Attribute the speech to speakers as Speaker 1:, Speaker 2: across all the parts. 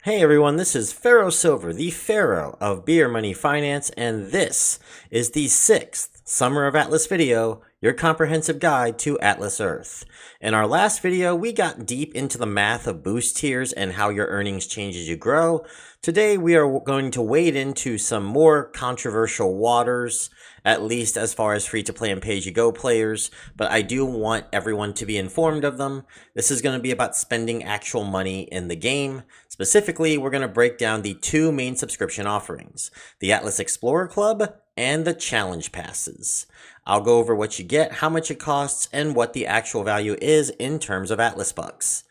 Speaker 1: Hey everyone, this is Pharaoh Silver, the Pharaoh of Beer Money Finance, and this is the 6th Summer of Atlas video, your comprehensive guide to Atlas Earth. In our last video, we got deep into the math of boost tiers and how your earnings change as you grow. Today, we are going to wade into some more controversial waters, at least as far as free-to-play and pay-as-you-go players, but I do want everyone to be informed of them. This is going to be about spending actual money in the game. Specifically, we're going to break down the two main subscription offerings, the Atlas Explorer Club and the Challenge Passes. I'll go over what you get, how much it costs, and what the actual value is in terms of Atlas bucks.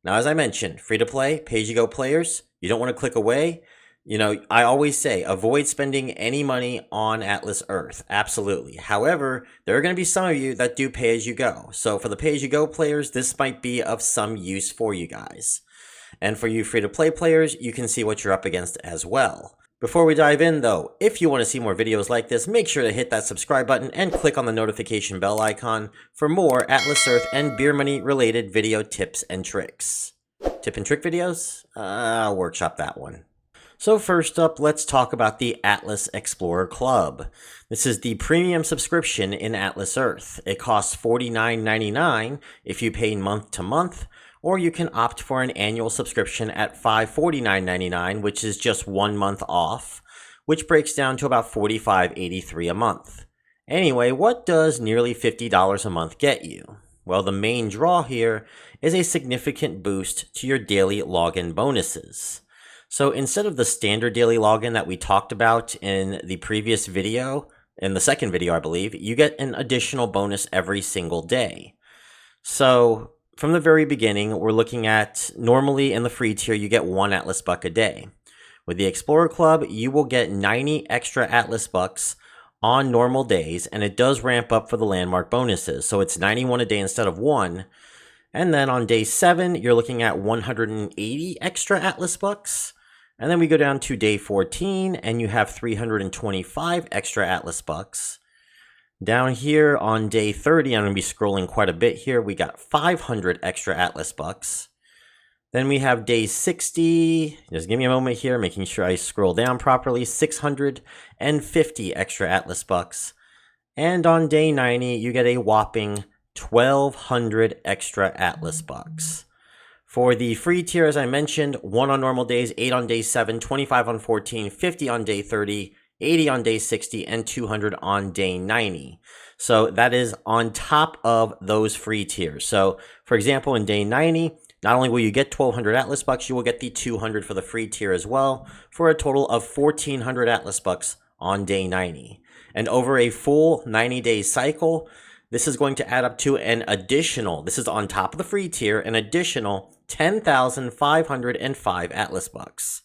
Speaker 1: Now, as I mentioned, free-to-play, pay-as-you-go players, you don't want to click away. You know, I always say, avoid spending any money on Atlas Earth. Absolutely. However, there are going to be some of you that do pay-as-you-go. So for the pay-as-you-go players, this might be of some use for you guys. And for you free-to-play players, you can see what you're up against as well. Before we dive in though, if you want to see more videos like this, make sure to hit that subscribe button and click on the notification bell icon for more Atlas Earth and beer money related video tips and tricks. Tip and trick videos? I'll workshop that one. So first up, let's talk about the Atlas Explorer Club. This is the premium subscription in Atlas Earth. It costs $49.99 if you pay month to month, or you can opt for an annual subscription at $549.99, which is just 1 month off, which breaks down to about $45.83 a month. Anyway, what does nearly $50 a month get you? Well, the main draw here is a significant boost to your daily login bonuses. So instead of the standard daily login that we talked about in the previous video, in the second video I believe, you get an additional bonus every single day. So from the very beginning, we're looking at, normally in the free tier, you get 1 Atlas buck a day. With the Explorer Club, you will get 90 extra Atlas bucks on normal days, and it does ramp up for the landmark bonuses. So it's 91 a day instead of 1. And then on day 7, you're looking at 180 extra Atlas bucks. And then we go down to day 14, and you have 325 extra Atlas bucks. Down here on day 30, I'm going to be scrolling quite a bit here. We got 500 extra Atlas bucks. Then we have day 60. Just give me a moment here, making sure I scroll down properly. 650 extra Atlas bucks. And on day 90, you get a whopping 1,200 extra Atlas bucks. For the free tier, as I mentioned, 1 on normal days, 8 on day 7, 25 on 14, 50 on day 30, 80 on day 60, and 200 on day 90. So that is on top of those free tiers. So for example, in day 90, not only will you get 1,200 Atlas bucks, you will get the 200 for the free tier as well, for a total of 1,400 Atlas bucks on day 90. And over a full 90-day cycle, this is going to add up to an additional, this is on top of the free tier, an additional 10,505 Atlas bucks.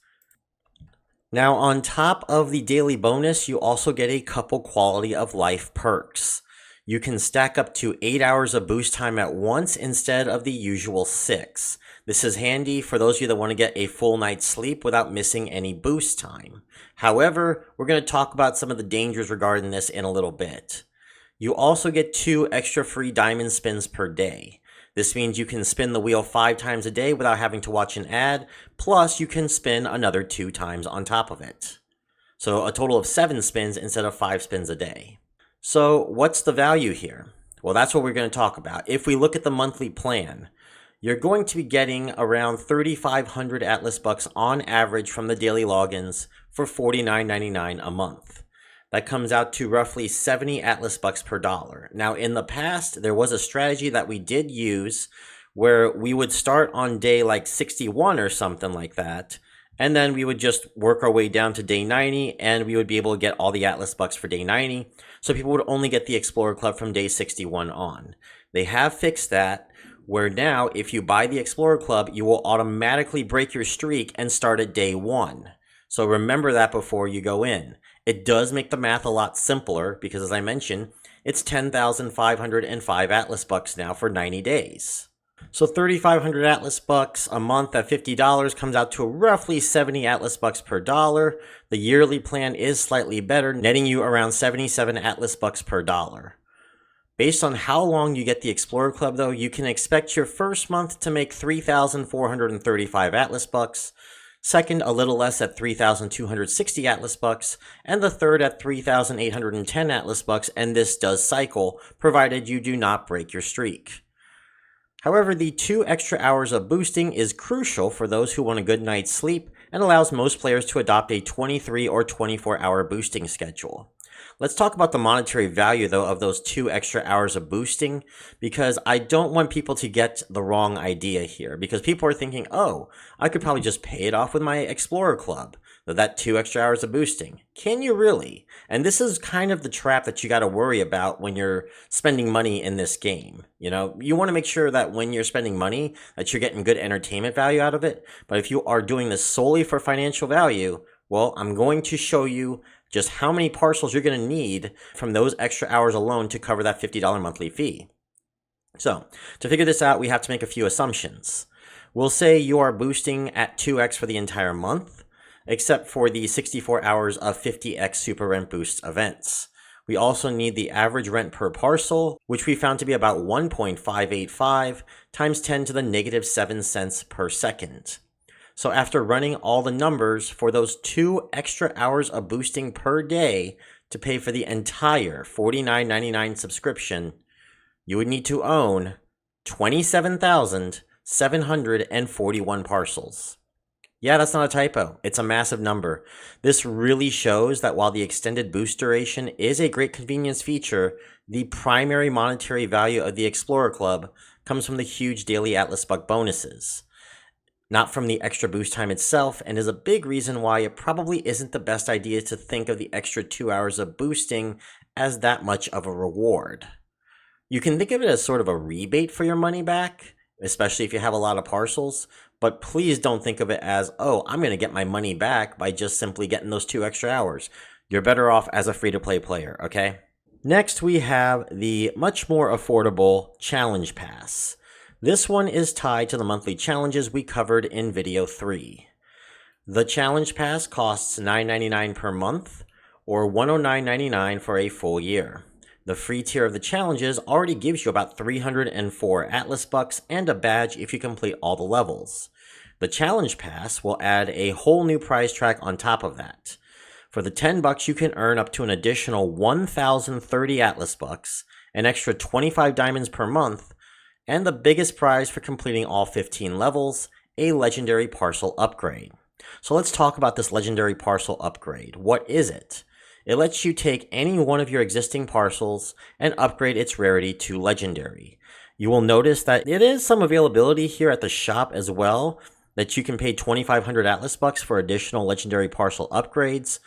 Speaker 1: Now, on top of the daily bonus, you also get a couple quality of life perks. You can stack up to 8 hours of boost time at once instead of the usual 6. This is handy for those of you that want to get a full night's sleep without missing any boost time. However, we're going to talk about some of the dangers regarding this in a little bit. You also get 2 extra free diamond spins per day. This means you can spin the wheel 5 times a day without having to watch an ad, plus you can spin another 2 times on top of it. So a total of 7 spins instead of 5 spins a day. So what's the value here? Well, that's what we're going to talk about. If we look at the monthly plan, you're going to be getting around 3,500 Atlas bucks on average from the daily logins for $49.99 a month. That comes out to roughly 70 Atlas bucks per dollar. Now, in the past, there was a strategy that we did use where we would start on day like 61 or something like that, and then we would just work our way down to day 90, and we would be able to get all the Atlas bucks for day 90. So people would only get the Explorer Club from day 61 on. They have fixed that, where now if you buy the Explorer Club, you will automatically break your streak and start at day 1. So remember that before you go in. It does make the math a lot simpler because, as I mentioned, it's 10,505 Atlas bucks now for 90 days. So 3,500 Atlas bucks a month at $50 comes out to roughly 70 Atlas bucks per dollar. The yearly plan is slightly better, netting you around 77 Atlas bucks per dollar. Based on how long you get the Explorer Club, though, you can expect your first month to make 3,435 Atlas bucks. second a little less at 3,260 Atlas bucks, and the third at 3,810 Atlas bucks, and this does cycle, provided you do not break your streak. However, the 2 extra hours of boosting is crucial for those who want a good night's sleep and allows most players to adopt a 23 or 24-hour boosting schedule. Let's talk about the monetary value, though, of those 2 extra hours of boosting, because I don't want people to get the wrong idea here, because people are thinking, oh, I could probably just pay it off with my Explorer Club, that 2 extra hours of boosting. Can you really? And this is kind of the trap that you got to worry about when you're spending money in this game. You know, you want to make sure that when you're spending money, that you're getting good entertainment value out of it. But if you are doing this solely for financial value, well, I'm going to show you just how many parcels you're going to need from those extra hours alone to cover that $50 monthly fee. So, to figure this out, we have to make a few assumptions. We'll say you are boosting at 2x for the entire month, except for the 64 hours of 50x Super Rent Boost events. We also need the average rent per parcel, which we found to be about 1.585 times 10 to the negative 7 cents per second. So after running all the numbers for those 2 extra hours of boosting per day to pay for the entire $49.99 subscription, you would need to own 27,741 parcels. Yeah, that's not a typo. It's a massive number. This really shows that while the extended boost duration is a great convenience feature, the primary monetary value of the Explorer Club comes from the huge daily Atlas Buck bonuses, not from the extra boost time itself, and is a big reason why it probably isn't the best idea to think of the extra 2 hours of boosting as that much of a reward. You can think of it as sort of a rebate for your money back, especially if you have a lot of parcels, but please don't think of it as, oh, I'm going to get my money back by just simply getting those 2 extra hours. You're better off as a free-to-play player, okay? Next, we have the much more affordable Challenge Pass. This one is tied to the monthly challenges we covered in video 3. The Challenge Pass costs $9.99 per month, or $109.99 for a full year. The free tier of the challenges already gives you about 304 Atlas bucks and a badge if you complete all the levels. The Challenge Pass will add a whole new prize track on top of that. For the 10 bucks, you can earn up to an additional 1,030 Atlas bucks, an extra 25 diamonds per month, and the biggest prize for completing all 15 levels, a legendary parcel upgrade. So let's talk about this legendary parcel upgrade. What is it? It lets you take any one of your existing parcels and upgrade its rarity to legendary. You will notice that it is some availability here at the shop as well, that you can pay 2,500 Atlas bucks for additional legendary parcel upgrades.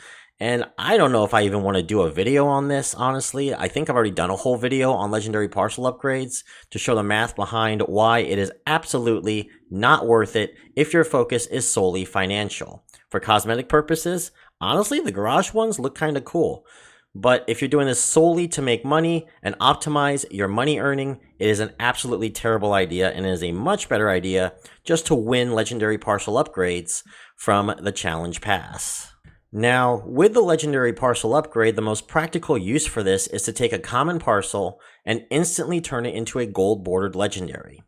Speaker 1: And I don't know if I even want to do a video on this, honestly. I think I've already done a whole video on legendary parcel upgrades to show the math behind why it is absolutely not worth it if your focus is solely financial. For cosmetic purposes, honestly, the garage ones look kind of cool. But if you're doing this solely to make money and optimize your money earning, it is an absolutely terrible idea, and it is a much better idea just to win legendary parcel upgrades from the Challenge Pass. Now, with the legendary parcel upgrade, the most practical use for this is to take a common parcel and instantly turn it into a gold bordered legendary.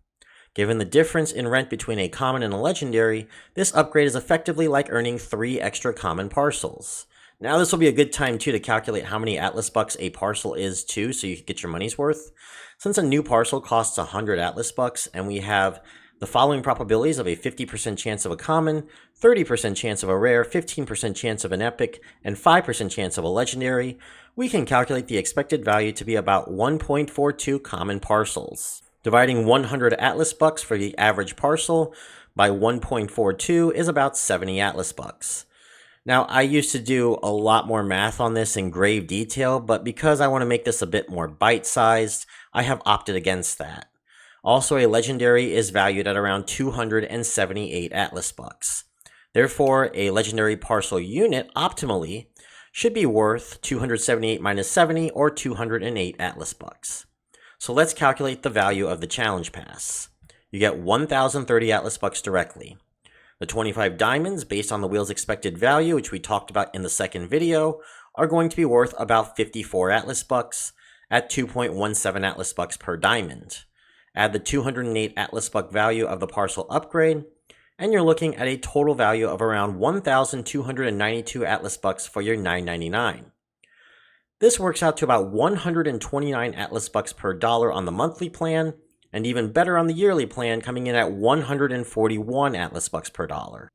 Speaker 1: Given the difference in rent between a common and a legendary, this upgrade is effectively like earning 3 extra common parcels. Now this will be a good time too to calculate how many Atlas bucks a parcel is too, so you can get your money's worth. Since a new parcel costs 100 Atlas bucks, and we have the following probabilities of a 50% chance of a common, 30% chance of a rare, 15% chance of an epic, and 5% chance of a legendary, we can calculate the expected value to be about 1.42 common parcels. Dividing 100 Atlas bucks for the average parcel by 1.42 is about 70 Atlas bucks. Now, I used to do a lot more math on this in grave detail, but because I want to make this a bit more bite-sized, I have opted against that. Also, a legendary is valued at around 278 Atlas bucks. Therefore, a legendary parcel unit optimally should be worth 278 minus 70 or 208 Atlas bucks. So let's calculate the value of the Challenge Pass. You get 1,030 Atlas bucks directly. The 25 diamonds, based on the wheel's expected value, which we talked about in the second video, are going to be worth about 54 Atlas bucks at 2.17 Atlas bucks per diamond. Add the 208 Atlas buck value of the parcel upgrade, and you're looking at a total value of around 1,292 Atlas bucks for your $9.99. This works out to about 129 Atlas bucks per dollar on the monthly plan, and even better on the yearly plan, coming in at 141 Atlas bucks per dollar.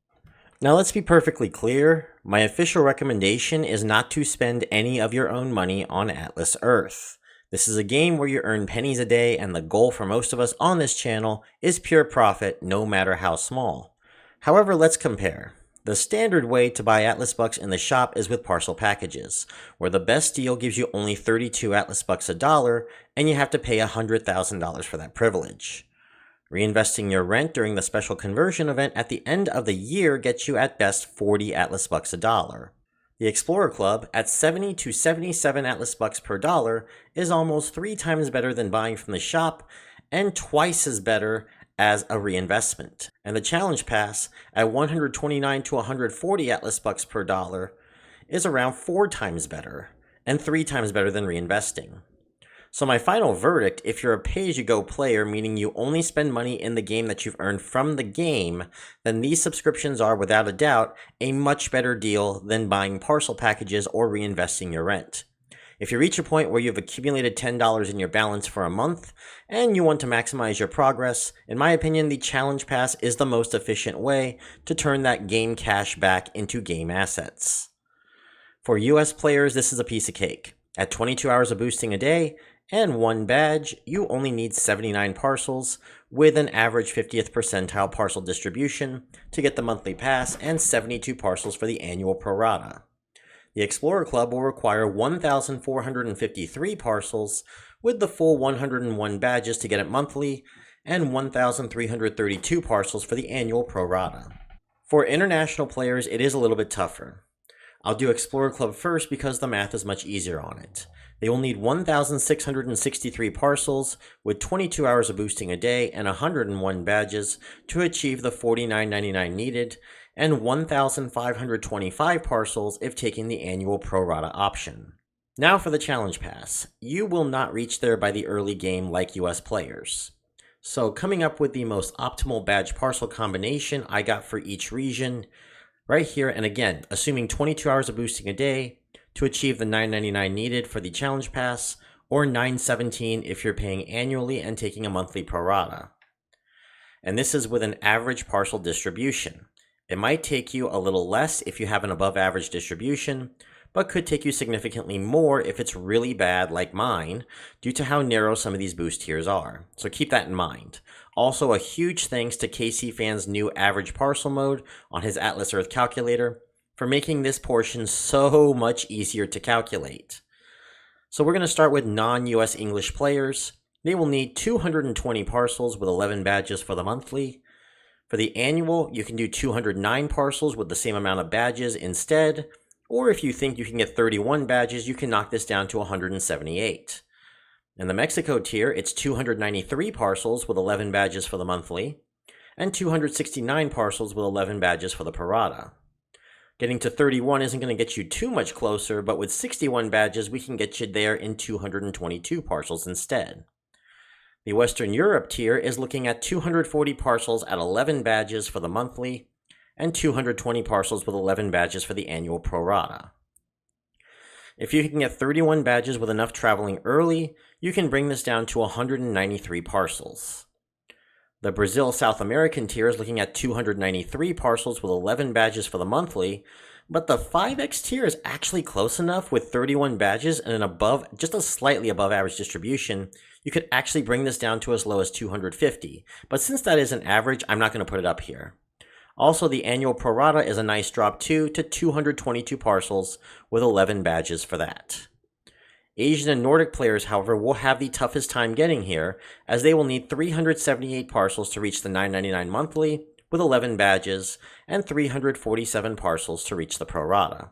Speaker 1: Now let's be perfectly clear, my official recommendation is not to spend any of your own money on Atlas Earth. This is a game where you earn pennies a day, and the goal for most of us on this channel is pure profit, no matter how small. However, let's compare. The standard way to buy Atlas bucks in the shop is with parcel packages, where the best deal gives you only 32 Atlas bucks a dollar, and you have to pay $100,000 for that privilege. Reinvesting your rent during the special conversion event at the end of the year gets you at best 40 Atlas bucks a dollar. The Explorer Club, at 70 to 77 Atlas bucks per dollar, is almost 3 times better than buying from the shop, and twice as better as a reinvestment. And the Challenge Pass, at 129 to 140 Atlas bucks per dollar, is around 4 times better, and 3 times better than reinvesting. So my final verdict, if you're a pay-as-you-go player, meaning you only spend money in the game that you've earned from the game, then these subscriptions are, without a doubt, a much better deal than buying parcel packages or reinvesting your rent. If you reach a point where you've accumulated $10 in your balance for a month, and you want to maximize your progress, in my opinion, the Challenge Pass is the most efficient way to turn that game cash back into game assets. For US players, this is a piece of cake. At 22 hours of boosting a day, and 1 badge, you only need 79 parcels, with an average 50th percentile parcel distribution to get the monthly pass, and 72 parcels for the annual pro rata. The Explorer Club will require 1,453 parcels, with the full 101 badges to get it monthly, and 1,332 parcels for the annual pro rata. For international players, it is a little bit tougher. I'll do Explorer Club first because the math is much easier on it. They will need 1,663 parcels with 22 hours of boosting a day and 101 badges to achieve the $49.99 needed, and 1,525 parcels if taking the annual pro rata option. Now for the Challenge Pass. You will not reach there by the early game like US players. So coming up with the most optimal badge parcel combination I got for each region, right here, and again, assuming 22 hours of boosting a day to achieve the $9.99 needed for the Challenge Pass, or $9.17 if you're paying annually and taking a monthly pro rata. And this is with an average parcel distribution. It might take you a little less if you have an above average distribution, but could take you significantly more if it's really bad like mine, due to how narrow some of these boost tiers are. So keep that in mind. Also, a huge thanks to KC Fan's new average parcel mode on his Atlas Earth calculator for making this portion so much easier to calculate. So we're going to start with non-US English players. They will need 220 parcels with 11 badges for the monthly. For the annual, you can do 209 parcels with the same amount of badges instead, or if you think you can get 31 badges, you can knock this down to 178. In the Mexico tier, it's 293 parcels with 11 badges for the monthly, and 269 parcels with 11 badges for the pro rata. Getting to 31 isn't going to get you too much closer, but with 61 badges, we can get you there in 222 parcels instead. The Western Europe tier is looking at 240 parcels at 11 badges for the monthly, and 220 parcels with 11 badges for the annual pro rata. If you can get 31 badges with enough traveling early, you can bring this down to 193 parcels. The Brazil South American tier is looking at 293 parcels with 11 badges for the monthly, but the 5X tier is actually close enough with 31 badges and just a slightly above average distribution. You could actually bring this down to as low as 250, but since that is an average, I'm not going to put it up here. Also, the annual pro rata is a nice drop too, to 222 parcels with 11 badges for that. Asian and Nordic players, however, will have the toughest time getting here, as they will need 378 parcels to reach the $9.99 monthly with 11 badges, and 347 parcels to reach the pro rata.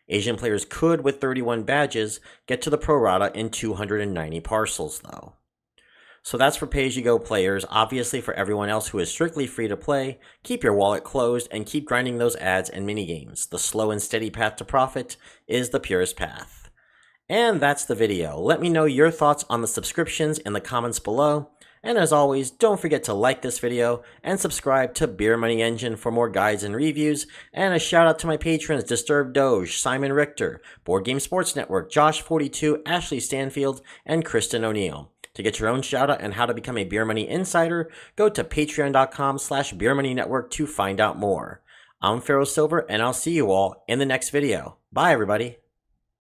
Speaker 1: Asian players could, with 31 badges, get to the pro rata in 290 parcels though. So that's for pay-as-you-go players. Obviously, for everyone else who is strictly free to play, keep your wallet closed and keep grinding those ads and minigames. The slow and steady path to profit is the purest path. And that's the video. Let me know your thoughts on the subscriptions in the comments below, And as always, don't forget to like this video and subscribe to Beer Money Engine for more guides and reviews. And a shout out to my patrons Disturbed Doge, Simon Richter, Board Game Sports Network, Josh42, Ashley Stanfield, and Kristen O'Neill. To get your own shout out and how to become a Beer Money Insider, go to patreon.com/beermoneynetwork to find out more. I'm Pharaoh Silver, and I'll see you all in the next video. Bye, everybody.